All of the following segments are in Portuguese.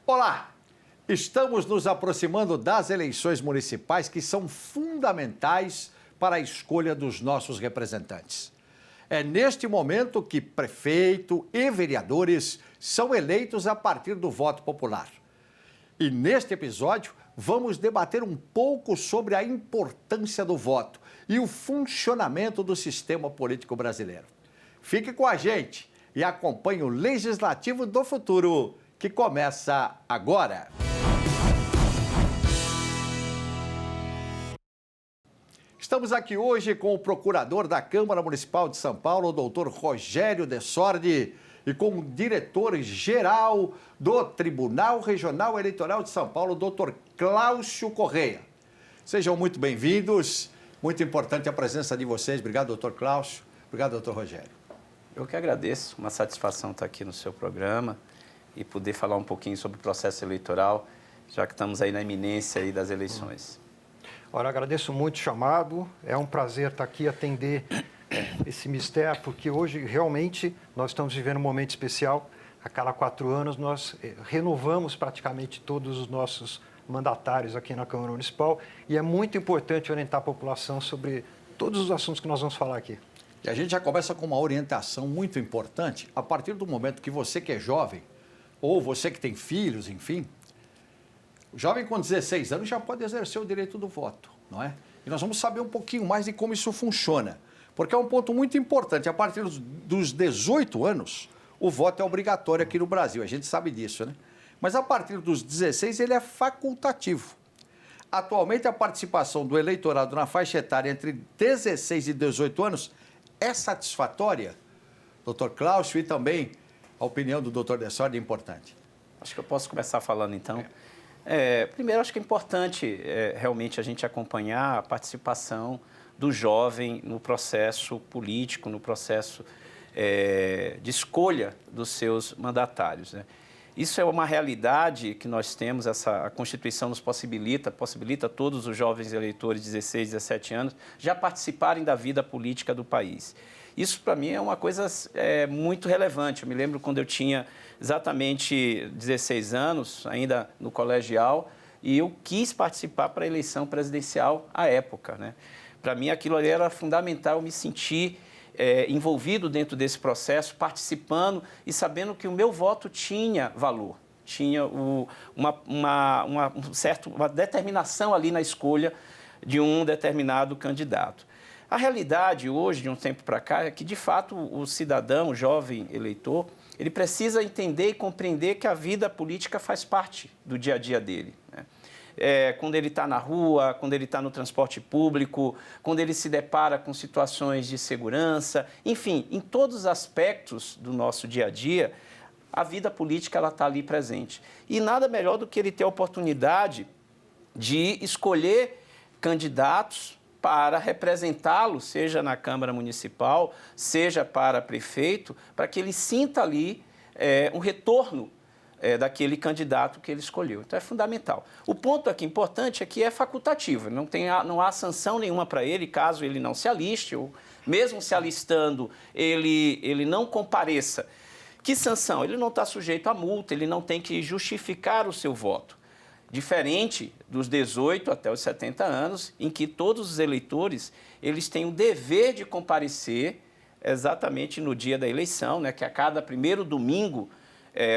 Olá! Estamos nos aproximando das eleições municipais que são fundamentais para a escolha dos nossos representantes. É neste momento que prefeito e vereadores são eleitos a partir do voto popular. E neste episódio, vamos debater um pouco sobre a importância do voto e o funcionamento do sistema político brasileiro. Fique com a gente e acompanhe o Legislativo do Futuro, que começa agora. Estamos aqui hoje com o procurador da Câmara Municipal de São Paulo, o doutor Rogério de Sordi, e com o diretor-geral do Tribunal Regional Eleitoral de São Paulo, doutor Cláudio Correia. Sejam muito bem-vindos. Muito importante a presença de vocês. Obrigado, doutor Cláudio. Obrigado, doutor Rogério. Eu que agradeço. Uma satisfação estar aqui no seu programa e poder falar um pouquinho sobre o processo eleitoral, já que estamos aí na iminência aí das eleições. Ora, agradeço muito o chamado. É um prazer estar aqui atender esse mistério, porque hoje realmente nós estamos vivendo um momento especial. A cada 4 anos nós renovamos praticamente todos os nossos mandatários aqui na Câmara Municipal e é muito importante orientar a população sobre todos os assuntos que nós vamos falar aqui. E a gente já começa com uma orientação muito importante. A partir do momento que você que é jovem, ou você que tem filhos, enfim, o jovem com 16 anos já pode exercer o direito do voto, não é? E nós vamos saber um pouquinho mais de como isso funciona, porque é um ponto muito importante. A partir dos 18 anos, o voto é obrigatório aqui no Brasil, a gente sabe disso, né? Mas a partir dos 16 ele é facultativo. Atualmente a participação do eleitorado na faixa etária entre 16 e 18 anos é satisfatória? Doutor Cláudio, e também a opinião do doutor de Sordi é importante. Acho que eu posso começar falando então. Primeiro, acho que é importante realmente a gente acompanhar a participação do jovem no processo político, no processo de escolha dos seus mandatários, né? Isso é uma realidade que nós temos, a Constituição nos possibilita todos os jovens eleitores de 16, 17 anos já participarem da vida política do país. Isso, para mim, é uma coisa muito relevante. Eu me lembro quando eu tinha exatamente 16 anos, ainda no colegial, e eu quis participar para a eleição presidencial à época, né? Para mim, aquilo ali era fundamental, eu me sentir envolvido dentro desse processo, participando e sabendo que o meu voto tinha valor, tinha uma determinação ali na escolha de um determinado candidato. A realidade hoje, de um tempo para cá, é que, de fato, o cidadão, o jovem eleitor, ele precisa entender e compreender que a vida política faz parte do dia a dia dele, né? Quando ele está na rua, quando ele está no transporte público, quando ele se depara com situações de segurança, enfim, em todos os aspectos do nosso dia a dia, a vida política está ali presente. E nada melhor do que ele ter a oportunidade de escolher candidatos para representá-lo, seja na Câmara Municipal, seja para prefeito, para que ele sinta ali um retorno daquele candidato que ele escolheu. Então, é fundamental. O ponto aqui importante é que é facultativo, não há sanção nenhuma para ele, caso ele não se aliste, ou mesmo se alistando, ele não compareça. Que sanção? Ele não está sujeito a multa, ele não tem que justificar o seu voto. Diferente dos 18 até os 70 anos, em que todos os eleitores eles têm o dever de comparecer exatamente no dia da eleição, né, que a cada primeiro domingo,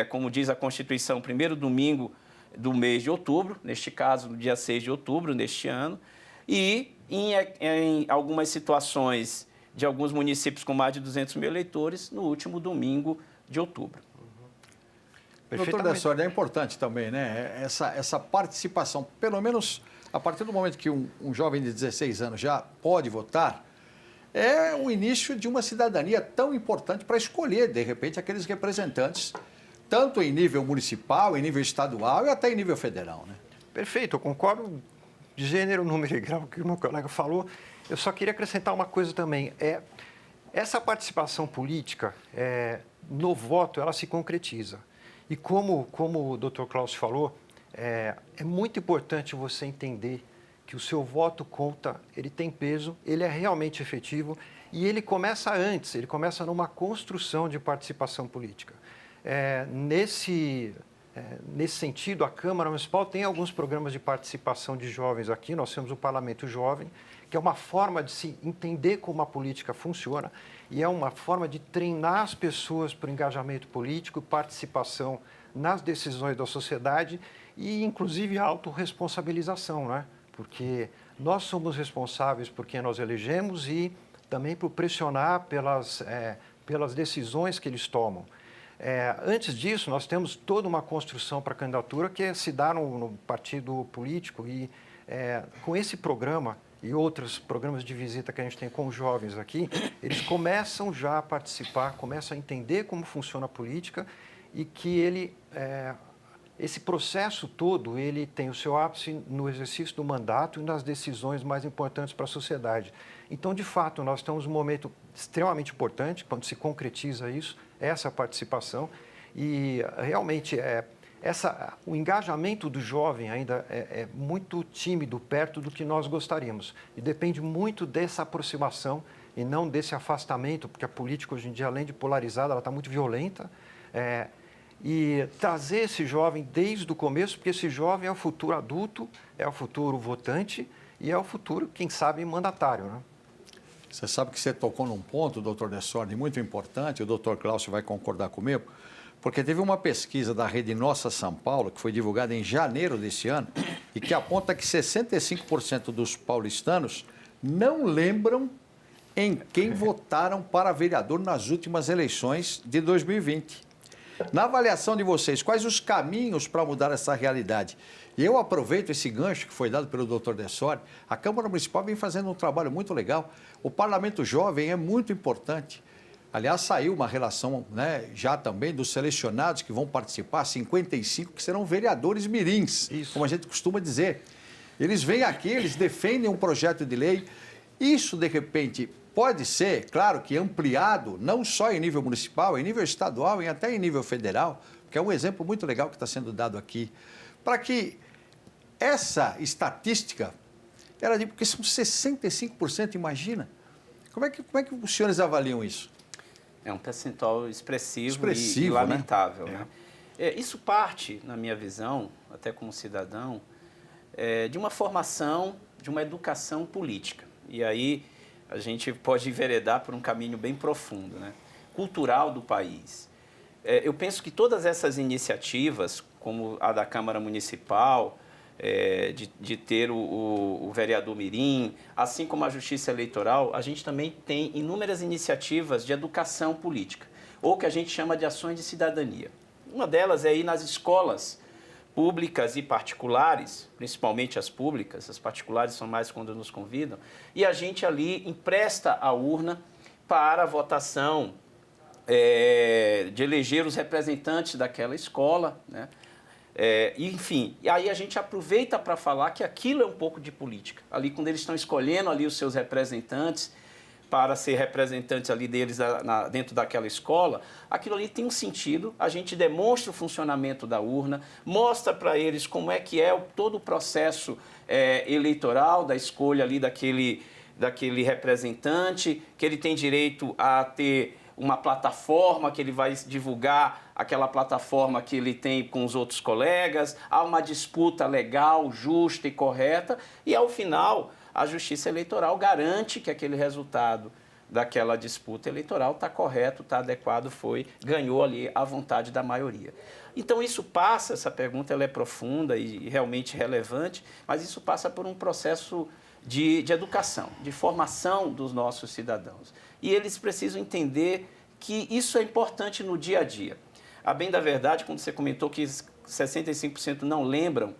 como diz a Constituição, primeiro domingo do mês de outubro, neste caso, no dia 6 de outubro deste ano, e em algumas situações de alguns municípios com mais de 200 mil eleitores, no último domingo de outubro. Doutor de Sordi, é importante também, né? Essa participação, pelo menos a partir do momento que um jovem de 16 anos já pode votar, é o início de uma cidadania tão importante para escolher, de repente, aqueles representantes, tanto em nível municipal, em nível estadual e até em nível federal, né? Perfeito, eu concordo de gênero, número e grau que o meu colega falou. Eu só queria acrescentar uma coisa também. Essa participação política no voto, ela se concretiza. E como o Dr. Cláudio falou, é muito importante você entender que o seu voto conta, ele tem peso, ele é realmente efetivo e ele começa antes, ele começa numa construção de participação política. Nesse sentido, a Câmara Municipal tem alguns programas de participação de jovens aqui. Nós temos o Parlamento Jovem, que é uma forma de se entender como a política funciona e é uma forma de treinar as pessoas para o engajamento político, participação nas decisões da sociedade e, inclusive, a autorresponsabilização, né? Porque nós somos responsáveis por quem nós elegemos e também por pressionar pelas decisões que eles tomam. Antes disso, nós temos toda uma construção para a candidatura que se dá no partido político e com esse programa e outros programas de visita que a gente tem com os jovens aqui, eles começam já a participar, começam a entender como funciona a política e que esse processo todo, ele tem o seu ápice no exercício do mandato e nas decisões mais importantes para a sociedade. Então, de fato, nós estamos num momento extremamente importante, quando se concretiza isso, essa participação, e realmente o engajamento do jovem ainda é muito tímido perto do que nós gostaríamos, e depende muito dessa aproximação e não desse afastamento, porque a política hoje em dia, além de polarizada, ela está muito violenta, e trazer esse jovem desde o começo, porque esse jovem é o futuro adulto, é o futuro votante e é o futuro, quem sabe, mandatário, né? Você sabe que você tocou num ponto, doutor Dessordi, muito importante, o doutor Cláudio vai concordar comigo, porque teve uma pesquisa da Rede Nossa São Paulo, que foi divulgada em janeiro desse ano, e que aponta que 65% dos paulistanos não lembram em quem votaram para vereador nas últimas eleições de 2020. Na avaliação de vocês, quais os caminhos para mudar essa realidade? E eu aproveito esse gancho que foi dado pelo doutor Dessordi. A Câmara Municipal vem fazendo um trabalho muito legal. O Parlamento Jovem é muito importante. Aliás, saiu uma relação, né, já também dos selecionados que vão participar, 55 que serão vereadores mirins, isso, como a gente costuma dizer. Eles vêm aqui, eles defendem um projeto de lei. Isso, de repente, pode ser, claro que ampliado, não só em nível municipal, em nível estadual e até em nível federal, que é um exemplo muito legal que está sendo dado aqui, para que essa estatística, porque são 65%, imagina. Como é que os senhores avaliam isso? É um percentual expressivo e lamentável, né? Isso parte, na minha visão, até como cidadão, de uma formação, de uma educação política. E aí a gente pode enveredar por um caminho bem profundo, né? Cultural do país. Eu penso que todas essas iniciativas, como a da Câmara Municipal, de ter o vereador mirim, assim como a Justiça Eleitoral, a gente também tem inúmeras iniciativas de educação política, ou que a gente chama de ações de cidadania. Uma delas é ir nas escolas públicas e particulares, principalmente as públicas, as particulares são mais quando nos convidam, e a gente ali empresta a urna para a votação de eleger os representantes daquela escola, né? Enfim, e aí a gente aproveita para falar que aquilo é um pouco de política. Ali, quando eles estão escolhendo ali os seus representantes para ser representantes ali deles dentro daquela escola, aquilo ali tem um sentido, a gente demonstra o funcionamento da urna, mostra para eles como é que é todo o processo eleitoral, da escolha ali daquele representante, que ele tem direito a ter uma plataforma, que ele vai divulgar aquela plataforma que ele tem com os outros colegas, há uma disputa legal, justa e correta, e ao final a Justiça Eleitoral garante que aquele resultado daquela disputa eleitoral está correto, está adequado, ganhou ali a vontade da maioria. Então isso passa, essa pergunta ela é profunda e realmente relevante, mas isso passa por um processo de educação, de formação dos nossos cidadãos. E eles precisam entender que isso é importante no dia a dia. A bem da verdade, quando você comentou que 65% não lembram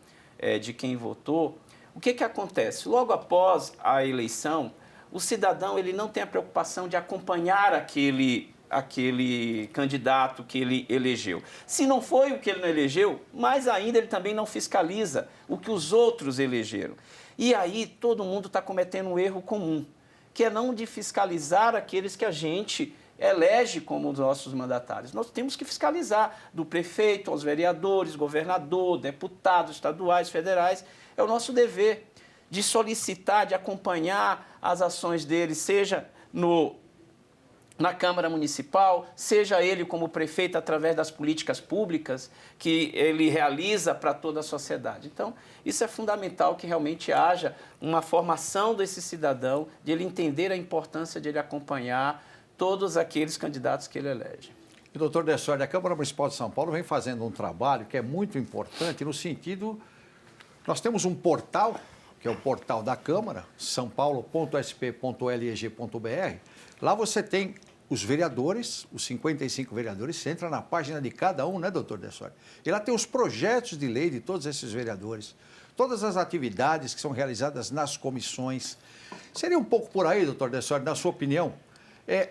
de quem votou, o que acontece? Logo após a eleição, o cidadão ele não tem a preocupação de acompanhar aquele candidato que ele elegeu. Se não foi o que ele não elegeu, mais ainda ele também não fiscaliza o que os outros elegeram. E aí todo mundo está cometendo um erro comum, que é não de fiscalizar aqueles que a gente elege como os nossos mandatários. Nós temos que fiscalizar do prefeito aos vereadores, governador, deputados estaduais, federais. É o nosso dever de solicitar, de acompanhar as ações deles, seja na Câmara Municipal, seja ele como prefeito através das políticas públicas que ele realiza para toda a sociedade. Então, isso é fundamental que realmente haja uma formação desse cidadão, de ele entender a importância de ele acompanhar todos aqueles candidatos que ele elege. E, doutor Dessori, a Câmara Municipal de São Paulo vem fazendo um trabalho que é muito importante no sentido... Nós temos um portal, que é o portal da Câmara, sãopaulo.sp.leg.br. Lá você tem os vereadores, os 55 vereadores, você entra na página de cada um, né, doutor Dessori? E lá tem os projetos de lei de todos esses vereadores, todas as atividades que são realizadas nas comissões. Seria um pouco por aí, doutor Dessori, na sua opinião,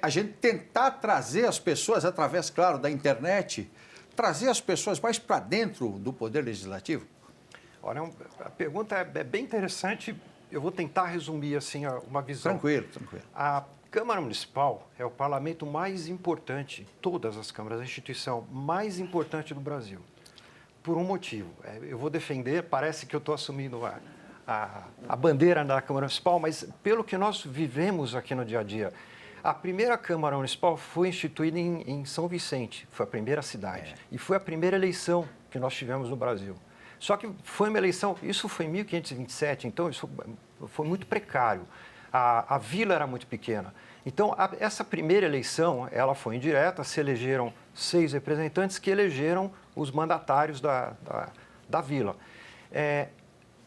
a gente tentar trazer as pessoas, através, claro, da internet, trazer as pessoas mais para dentro do Poder Legislativo? Olha, a pergunta é bem interessante. Eu vou tentar resumir assim uma visão. Tranquilo, tranquilo. A Câmara Municipal é o parlamento mais importante, todas as câmaras, a instituição mais importante do Brasil, por um motivo. Eu vou defender, parece que eu estou assumindo a bandeira da Câmara Municipal, mas pelo que nós vivemos aqui no dia a dia. A primeira Câmara Municipal foi instituída em São Vicente, foi a primeira cidade, e foi a primeira eleição que nós tivemos no Brasil. Só que foi uma eleição, isso foi em 1527, então isso foi muito precário. A vila era muito pequena. Então, essa primeira eleição, ela foi indireta, se elegeram 6 representantes que elegeram os mandatários da vila.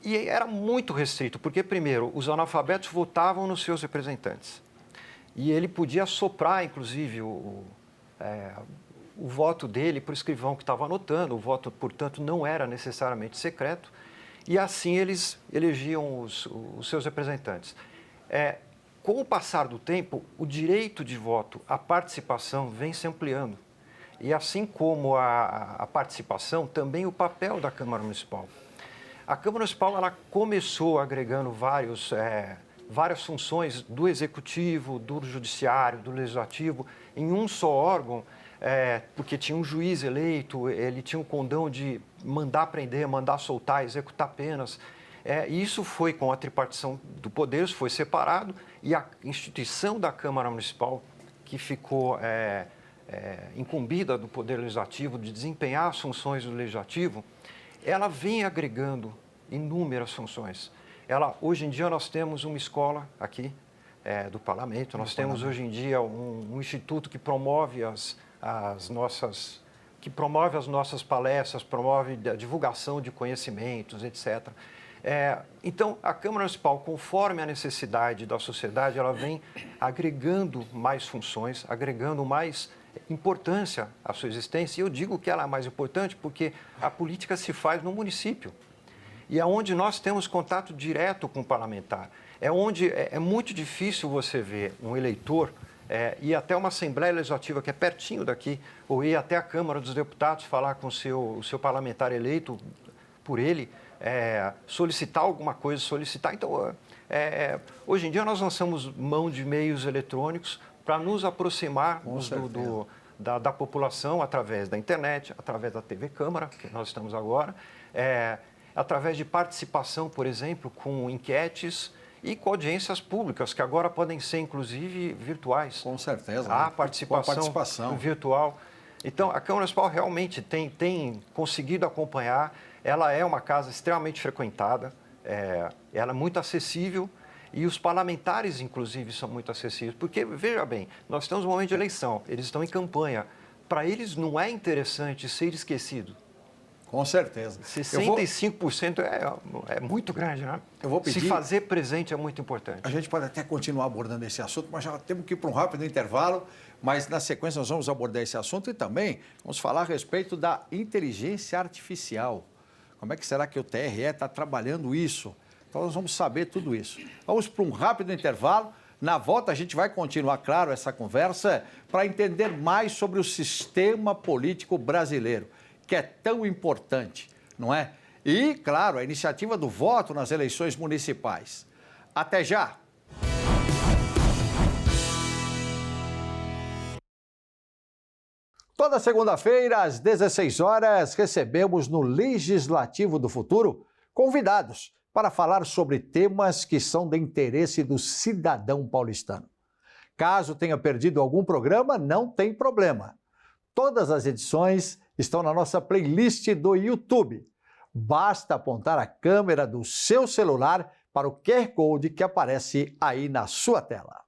E era muito restrito, porque, primeiro, os analfabetos votavam nos seus representantes. E ele podia soprar, inclusive, o voto dele para o escrivão que estava anotando. O voto, portanto, não era necessariamente secreto. E assim eles elegiam os seus representantes. Com o passar do tempo, o direito de voto, a participação vem se ampliando. E assim como a participação, também o papel da Câmara Municipal. A Câmara Municipal ela começou agregando várias funções do Executivo, do Judiciário, do Legislativo, em um só órgão, porque tinha um juiz eleito, ele tinha o condão de mandar prender, mandar soltar, executar penas. Isso foi com a tripartição do poder, isso foi separado, e a instituição da Câmara Municipal, que ficou incumbida do Poder Legislativo de desempenhar as funções do Legislativo, ela vem agregando inúmeras funções. Hoje em dia nós temos uma escola aqui do Parlamento, nós temos hoje em dia um instituto que promove as nossas palestras, promove a divulgação de conhecimentos, etc. Então, a Câmara Municipal, conforme a necessidade da sociedade, ela vem agregando mais funções, agregando mais importância à sua existência. E eu digo que ela é mais importante porque a política se faz no município. E é onde nós temos contato direto com o parlamentar. É onde é muito difícil você ver um eleitor ir até uma Assembleia Legislativa que é pertinho daqui, ou ir até a Câmara dos Deputados falar com o seu parlamentar eleito por ele, solicitar alguma coisa, Então, hoje em dia nós lançamos mão de meios eletrônicos para nos aproximar da população através da internet, através da TV Câmara, que nós estamos agora, através de participação, por exemplo, com enquetes e com audiências públicas, que agora podem ser, inclusive, virtuais. Com certeza. A participação virtual. Então, a Câmara Municipal realmente tem conseguido acompanhar. Ela é uma casa extremamente frequentada, ela é muito acessível e os parlamentares, inclusive, são muito acessíveis. Porque, veja bem, nós estamos no momento de eleição, eles estão em campanha. Para eles não é interessante ser esquecido. Com certeza. 65% é muito grande, né? Eu vou pedir... Se fazer presente é muito importante. A gente pode até continuar abordando esse assunto, mas já temos que ir para um rápido intervalo. Mas, na sequência, nós vamos abordar esse assunto e também vamos falar a respeito da inteligência artificial. Como é que será que o TRE está trabalhando isso? Então, nós vamos saber tudo isso. Vamos para um rápido intervalo. Na volta, a gente vai continuar, claro, essa conversa para entender mais sobre o sistema político brasileiro, que é tão importante, não é? E, claro, a iniciativa do voto nas eleições municipais. Até já! Toda segunda-feira, às 16 horas, recebemos no Legislativo do Futuro convidados para falar sobre temas que são de interesse do cidadão paulistano. Caso tenha perdido algum programa, não tem problema. Todas as edições estão na nossa playlist do YouTube. Basta apontar a câmera do seu celular para o QR Code que aparece aí na sua tela.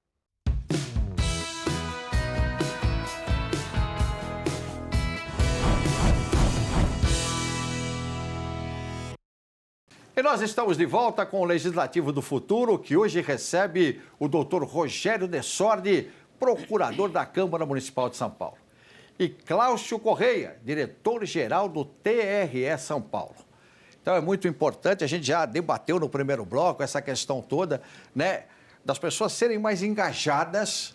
E nós estamos de volta com o Legislativo do Futuro, que hoje recebe o doutor Rogério Dessordi, procurador da Câmara Municipal de São Paulo, e Cláudio Correia, diretor-geral do TRE São Paulo. Então é muito importante, a gente já debateu no primeiro bloco essa questão toda, né, das pessoas serem mais engajadas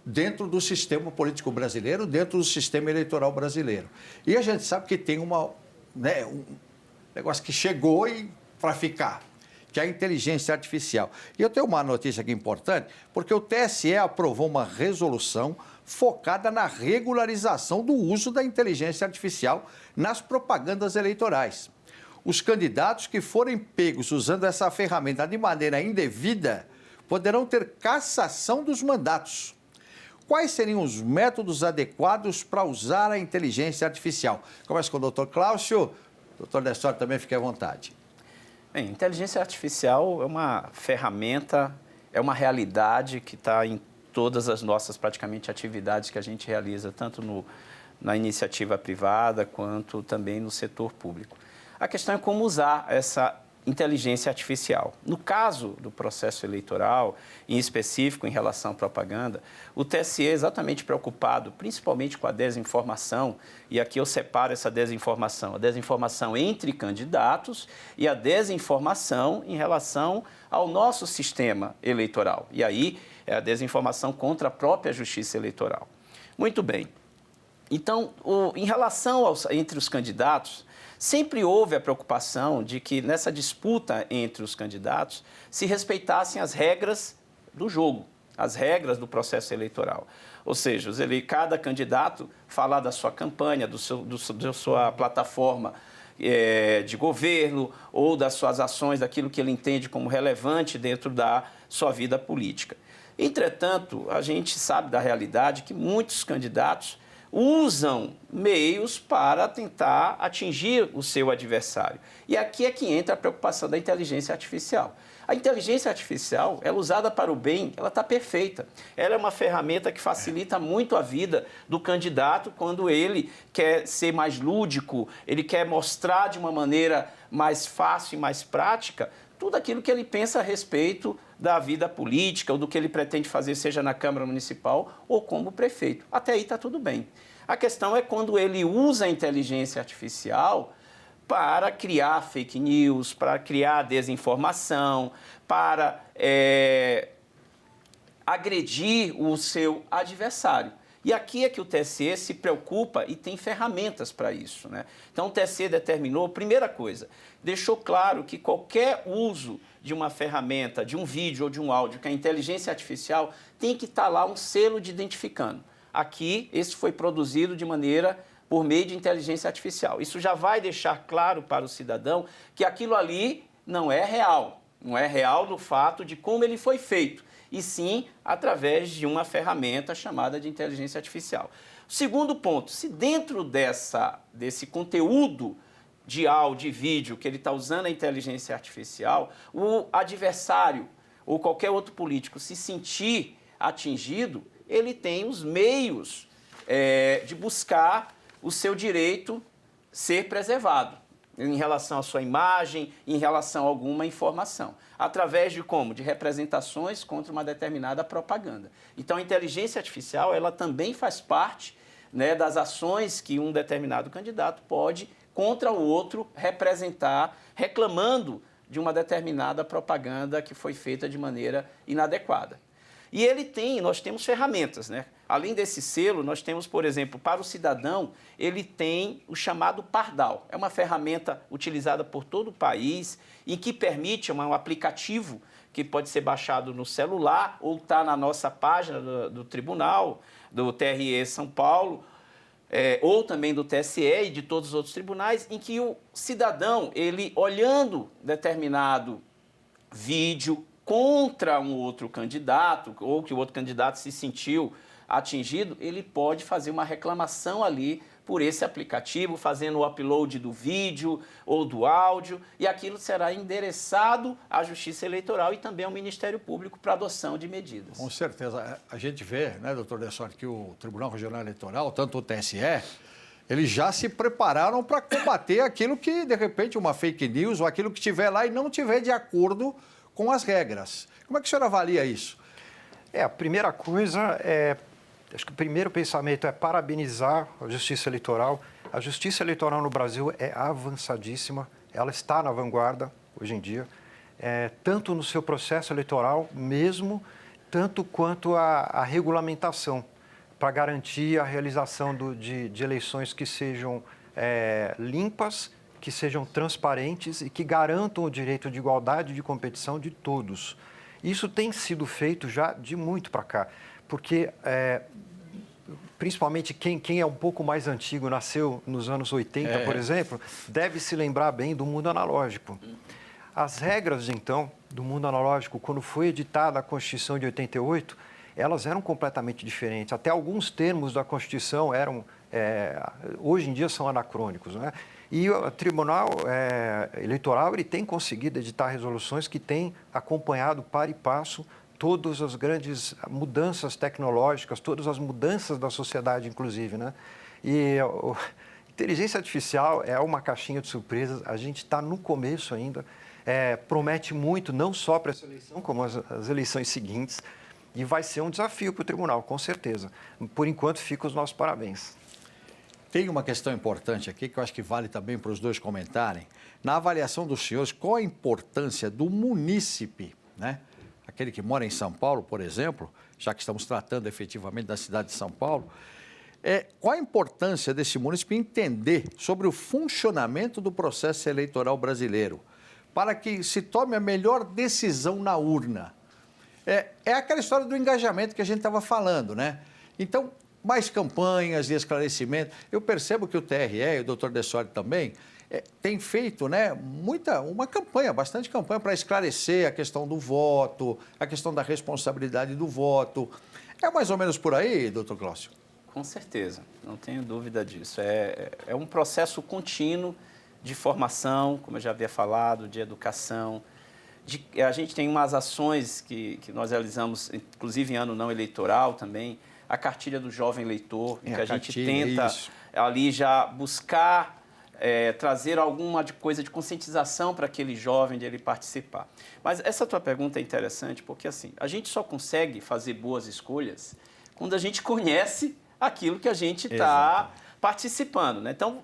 dentro do sistema político brasileiro, dentro do sistema eleitoral brasileiro. E a gente sabe que tem um negócio que chegou para ficar, que é a inteligência artificial. E eu tenho uma notícia aqui importante, porque o TSE aprovou uma resolução focada na regularização do uso da inteligência artificial nas propagandas eleitorais. Os candidatos que forem pegos usando essa ferramenta de maneira indevida poderão ter cassação dos mandatos. Quais seriam os métodos adequados para usar a inteligência artificial? Começa com o doutor Cláudio. Doutor Dessordi, também fique à vontade. Bem, inteligência artificial é uma ferramenta, é uma realidade que está em todas as nossas, praticamente, atividades que a gente realiza, tanto na iniciativa privada, quanto também no setor público. A questão é como usar essa inteligência artificial. No caso do processo eleitoral, em específico em relação à propaganda, o TSE é exatamente preocupado, principalmente com a desinformação, e aqui eu separo essa desinformação, a desinformação entre candidatos e a desinformação em relação ao nosso sistema eleitoral. E aí é a desinformação contra a própria justiça eleitoral. Muito bem. Então, em relação entre os candidatos, sempre houve a preocupação de que nessa disputa entre os candidatos se respeitassem as regras do jogo, as regras do processo eleitoral. Ou seja, cada candidato falar da sua campanha, da sua plataforma de governo ou das suas ações, daquilo que ele entende como relevante dentro da sua vida política. Entretanto, a gente sabe da realidade que muitos candidatos usam meios para tentar atingir o seu adversário. E aqui é que entra a preocupação da inteligência artificial. A inteligência artificial, ela usada para o bem, ela está perfeita. Ela é uma ferramenta que facilita muito a vida do candidato quando ele quer ser mais lúdico, ele quer mostrar de uma maneira mais fácil e mais prática tudo aquilo que ele pensa a respeito da vida política ou do que ele pretende fazer, seja na Câmara Municipal ou como prefeito. Até aí está tudo bem. A questão é quando ele usa a inteligência artificial para criar fake news, para criar desinformação, para agredir o seu adversário. E aqui é que o TSE se preocupa e tem ferramentas para isso, né? Então, o TSE determinou, primeira coisa, deixou claro que qualquer uso de uma ferramenta, de um vídeo ou de um áudio, que a inteligência artificial tem que estar lá um selo de identificando. Aqui, esse foi produzido de maneira por meio de inteligência artificial. Isso já vai deixar claro para o cidadão que aquilo ali não é real. Não é real no fato de como ele foi feito, e sim através de uma ferramenta chamada de inteligência artificial. Segundo ponto, se dentro desse conteúdo de áudio e vídeo que ele está usando a inteligência artificial, o adversário ou qualquer outro político se sentir atingido, ele tem os meios de buscar o seu direito ser preservado em relação à sua imagem, em relação a alguma informação. Através de como? De representações contra uma determinada propaganda. Então, a inteligência artificial, ela também faz parte, né, das ações que um determinado candidato pode, contra o outro, representar, reclamando de uma determinada propaganda que foi feita de maneira inadequada. E nós temos ferramentas, né? Além desse selo, nós temos, por exemplo, para o cidadão, ele tem o chamado Pardal. É uma ferramenta utilizada por todo o país e que permite um aplicativo que pode ser baixado no celular ou está na nossa página do tribunal, do TRE São Paulo, ou também do TSE e de todos os outros tribunais, em que o cidadão, ele olhando determinado vídeo, contra um outro candidato, ou que o outro candidato se sentiu atingido, ele pode fazer uma reclamação ali por esse aplicativo, fazendo o upload do vídeo ou do áudio, e aquilo será endereçado à Justiça Eleitoral e também ao Ministério Público para adoção de medidas. Com certeza. A gente vê, né, doutor Dessorte, que o Tribunal Regional Eleitoral, tanto o TSE, eles já se prepararam para combater aquilo que, de repente, uma fake news ou aquilo que tiver lá e não tiver de acordo com as regras. Como é que o senhor avalia isso? A primeira coisa acho que o primeiro pensamento é parabenizar a Justiça Eleitoral. A Justiça Eleitoral no Brasil é avançadíssima, ela está na vanguarda hoje em dia, tanto no seu processo eleitoral mesmo, tanto quanto a regulamentação, para garantir a realização de eleições que sejam limpas, que sejam transparentes e que garantam o direito de igualdade de competição de todos. Isso tem sido feito já de muito para cá, porque principalmente quem é um pouco mais antigo, nasceu nos anos 80, por exemplo, deve se lembrar bem do mundo analógico. As regras, então, do mundo analógico, quando foi editada a Constituição de 88, elas eram completamente diferentes. Até alguns termos da Constituição hoje em dia são anacrônicos, né? E o Tribunal Eleitoral ele tem conseguido editar resoluções que têm acompanhado par e passo todas as grandes mudanças tecnológicas, todas as mudanças da sociedade, inclusive, né? E a inteligência artificial é uma caixinha de surpresas, a gente está no começo ainda, promete muito, não só para essa eleição, como as eleições seguintes, e vai ser um desafio para o tribunal, com certeza. Por enquanto, fica os nossos parabéns. Tem uma questão importante aqui que eu acho que vale também para os dois comentarem. Na avaliação dos senhores, qual a importância do munícipe, né? Aquele que mora em São Paulo, por exemplo, já que estamos tratando efetivamente da cidade de São Paulo, qual a importância desse munícipe entender sobre o funcionamento do processo eleitoral brasileiro, para que se tome a melhor decisão na urna? É aquela história do engajamento que a gente estava falando, né? Então, mais campanhas de esclarecimento. Eu percebo que o TRE e o doutor Dessorte também tem feito, né, uma campanha, bastante campanha para esclarecer a questão do voto, a questão da responsabilidade do voto. É mais ou menos por aí, doutor Cláudio? Com certeza, não tenho dúvida disso. É um processo contínuo de formação, como eu já havia falado, de educação. A gente tem umas ações que nós realizamos, inclusive em ano não eleitoral também, a cartilha do jovem eleitor, em que a gente tenta ali já buscar trazer alguma coisa de conscientização para aquele jovem de ele participar. Mas essa tua pergunta é interessante porque assim, a gente só consegue fazer boas escolhas quando a gente conhece aquilo que a gente está participando, né? Então,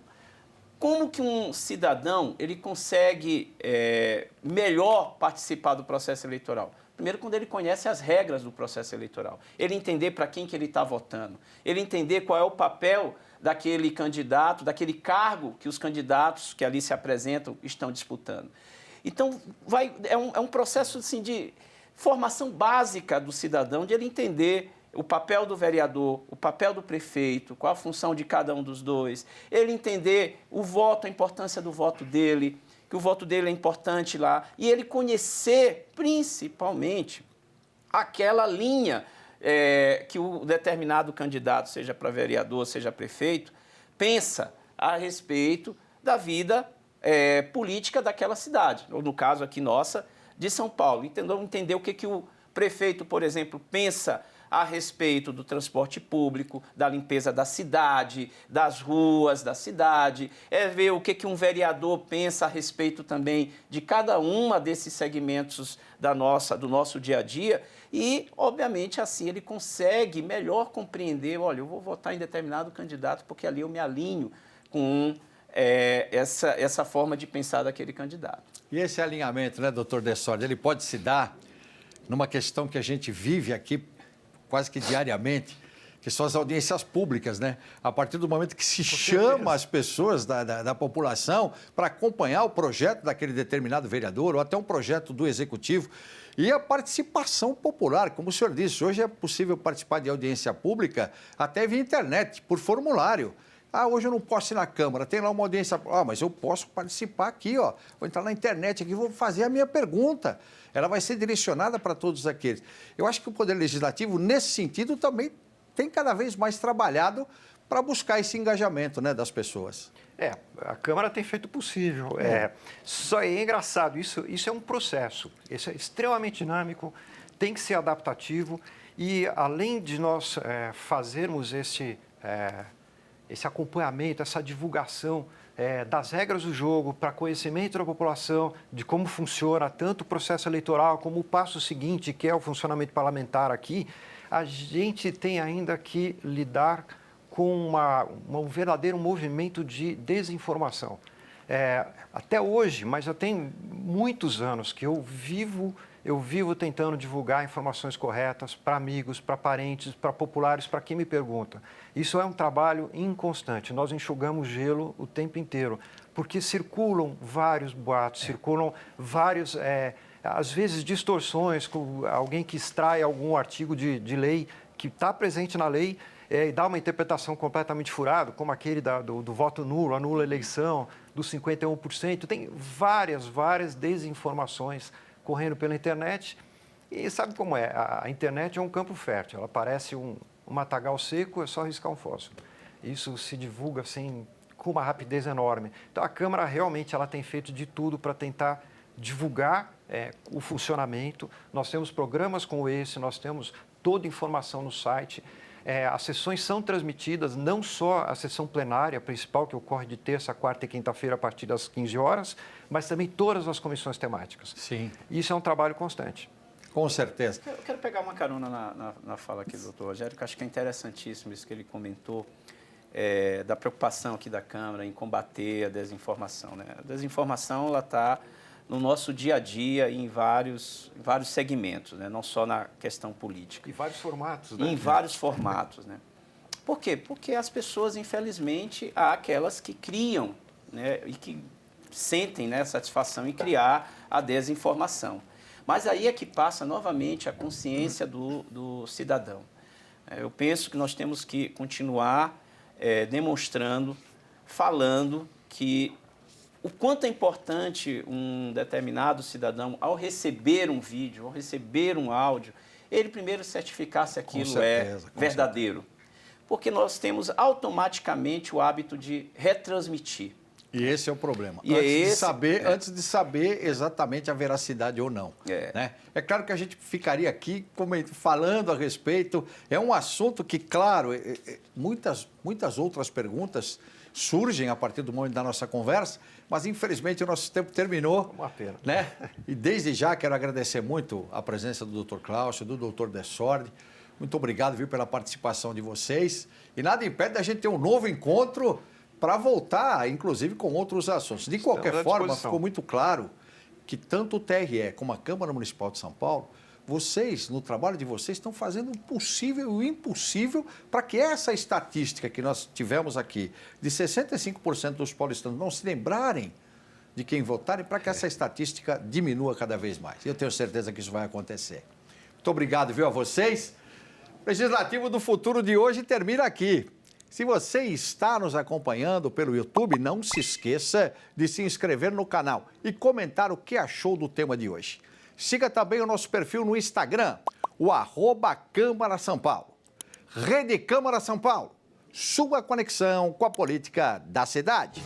como que um cidadão ele consegue melhor participar do processo eleitoral? Primeiro, quando ele conhece as regras do processo eleitoral. Ele entender para quem que ele está votando. Ele entender qual é o papel daquele candidato, daquele cargo que os candidatos que ali se apresentam estão disputando. Então, é um processo assim, de formação básica do cidadão, de ele entender o papel do vereador, o papel do prefeito, qual a função de cada um dos dois. Ele entender o voto, a importância do voto dele, que o voto dele é importante lá, e ele conhecer, principalmente, aquela linha que o determinado candidato, seja para vereador, seja prefeito, pensa a respeito da vida política daquela cidade, ou no caso aqui nossa, de São Paulo. Entender o que o prefeito, por exemplo, pensa a respeito do transporte público, da limpeza da cidade, das ruas da cidade, ver o que um vereador pensa a respeito também de cada uma desses segmentos do nosso dia a dia e, obviamente, assim ele consegue melhor compreender, olha, eu vou votar em determinado candidato porque ali eu me alinho com essa forma de pensar daquele candidato. E esse alinhamento, né, doutor Dessorte, ele pode se dar numa questão que a gente vive aqui quase que diariamente, que são as audiências públicas, né? A partir do momento que se chama as pessoas da população para acompanhar o projeto daquele determinado vereador ou até um projeto do executivo e a participação popular, como o senhor disse, hoje é possível participar de audiência pública até via internet, por formulário. Ah, hoje eu não posso ir na Câmara, tem lá uma audiência. Ah, mas eu posso participar aqui, ó. Vou entrar na internet aqui, vou fazer a minha pergunta. Ela vai ser direcionada para todos aqueles. Eu acho que o Poder Legislativo, nesse sentido, também tem cada vez mais trabalhado para buscar esse engajamento, né, das pessoas. A Câmara tem feito o possível. Só é engraçado, isso é um processo, isso é extremamente dinâmico, tem que ser adaptativo e, além de nós fazermos esse acompanhamento, essa divulgação das regras do jogo para conhecimento da população, de como funciona tanto o processo eleitoral como o passo seguinte, que é o funcionamento parlamentar aqui, a gente tem ainda que lidar com um verdadeiro movimento de desinformação. Até hoje, mas já tem muitos anos que eu vivo tentando divulgar informações corretas para amigos, para parentes, para populares, para quem me pergunta. Isso é um trabalho inconstante, nós enxugamos gelo o tempo inteiro, porque circulam vários boatos, circulam vários, às vezes, distorções, com alguém que extrai algum artigo de lei que está presente na lei e dá uma interpretação completamente furada, como aquele do voto nulo, anula a eleição, dos 51%. Tem várias desinformações correndo pela internet. E sabe como é? A internet é um campo fértil. Ela parece um matagal seco, é só riscar um fósforo. Isso se divulga assim, com uma rapidez enorme. Então, a Câmara realmente ela tem feito de tudo para tentar divulgar o funcionamento. Nós temos programas como esse, nós temos toda a informação no site. As sessões são transmitidas, não só a sessão plenária principal, que ocorre de terça, quarta e quinta-feira, a partir das 15 horas, mas também todas as comissões temáticas. Sim. Isso é um trabalho constante. Com certeza. Eu quero pegar uma carona na fala aqui do doutor Rogério, que eu acho que é interessantíssimo isso que ele comentou, da preocupação aqui da Câmara em combater a desinformação, né? A desinformação está no nosso dia a dia em vários segmentos, né? Não só na questão política. E vários formatos, né? Em vários formatos, né? Por quê? Porque as pessoas, infelizmente, há aquelas que criam, né? E que sentem, né, satisfação em criar a desinformação. Mas aí é que passa novamente a consciência do cidadão. Eu penso que nós temos que continuar demonstrando, falando que o quanto é importante um determinado cidadão, ao receber um vídeo, ao receber um áudio, ele primeiro certificar se aquilo é verdadeiro. Porque nós temos automaticamente o hábito de retransmitir. E esse é o problema. E Antes de saber exatamente a veracidade ou não. Né? É claro que a gente ficaria aqui falando a respeito. É um assunto que, claro, muitas outras perguntas surgem a partir do momento da nossa conversa, mas infelizmente o nosso tempo terminou. Uma pena. Né? E desde já quero agradecer muito a presença do Dr. Cláudio, do Dr. Dessordi. Muito obrigado, viu, pela participação de vocês. E nada impede da gente ter um novo encontro para voltar, inclusive, com outros assuntos. De qualquer forma, ficou muito claro que tanto o TRE como a Câmara Municipal de São Paulo, vocês, no trabalho de vocês, estão fazendo o possível e o impossível para que essa estatística que nós tivemos aqui, de 65% dos paulistanos não se lembrarem de quem votarem, para que essa estatística diminua cada vez mais. Eu tenho certeza que isso vai acontecer. Muito obrigado, viu, a vocês. O Legislativo do Futuro de hoje termina aqui. Se você está nos acompanhando pelo YouTube, não se esqueça de se inscrever no canal e comentar o que achou do tema de hoje. Siga também o nosso perfil no Instagram, o @Câmara São Paulo. Rede Câmara São Paulo, sua conexão com a política da cidade.